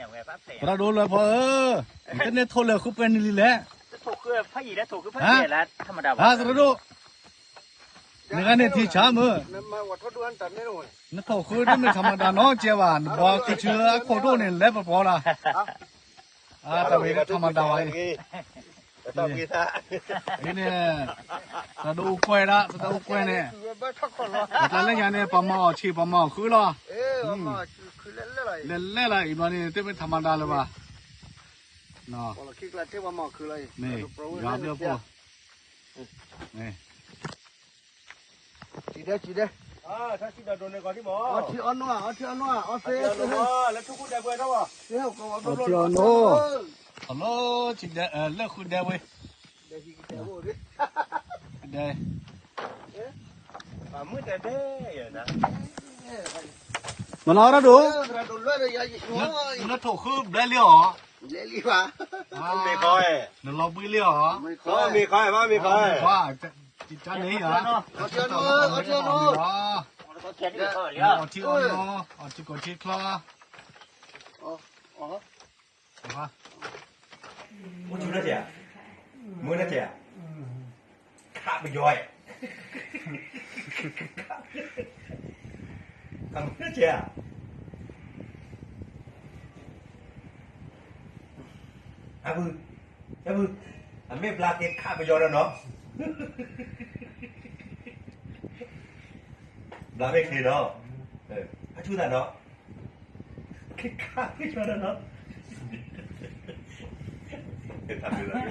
อย่างไรปั๊บเสีย เราดูเลยพอก็เนี่ยโทรเลยคือเป็นนี่แหละ ถูกคือพระยีและถูกคือพระเสียแล้วธรรมดา เราดูนี่กันเนี่ยที่ช้ามือ มาวัดทดูอันตันนี่หน่อย นั่นโทรคือนี่ไม่ธรรมดาเนาะเจ้าบ้านบอกติดเชื้อโควิดเนี่ยแล้วพอละแต่ไม่ธรรมดาไอ้ ต้องกีตา นี่เนี่ยเราดูกล้วยละเราดูกล้วยเนี่ย บ้าทักคนละ แต่แล้วอย่างนี้ปมอชีปมอคือละ มาคือเล่นอะไร เล่นเล่นอะไรอีกวันนี้ที่ไม่ธรรมดาเลยป่ะเนาะ พอเราคิดแล้วที่ว่ามาคืออะไร นี่ยอมเรียบร้อยนี่ จีเด้จีเด้ ถ้าที่เราโดนในก่อนที่หมอ อ๋อที่อันนู้นอ๋อที่อันนู้นอ๋อเสีย แล้วทุกคนได้เบอร์เท่าไหร่ เสียก็ว่า ฮัลโหลจิเดเลิกคุณเดวิ เดี๋ยวที่เดี๋ยวดิ เด มืดแต่เด้อย่างนั้น มันเอาละดู เราดูเลยอย่าอยู่ นั่นถูกคือเบลลี่หรอ เลี้ยลี่ป่ะ ไม่ค่อย นั่นเราเบลลี่หรอ ไม่ค่ ก็ อย มีค่อยว่ามีค่อย ว่าจิตใจนี้เหรอ เอาเชื่อนู้นเอาเชื่อนู้น เขาเขียนอยู่เขาเลี้ย เอาที่อ่อนเอาที่กดที่คลอ อ๋ออ๋อ ว่า มึงชูนั่นเจ้ามึงนั่นเจ้าข้าไปย่อยทำนั่นเจ้าบึไม่ปลาเก็บข้าไปย่อยแล้วเนาะปลาไม่เคยเนาะชูนั่นเนาะข้าไปย่อยแล้วเนาะทำอยู่แล้ว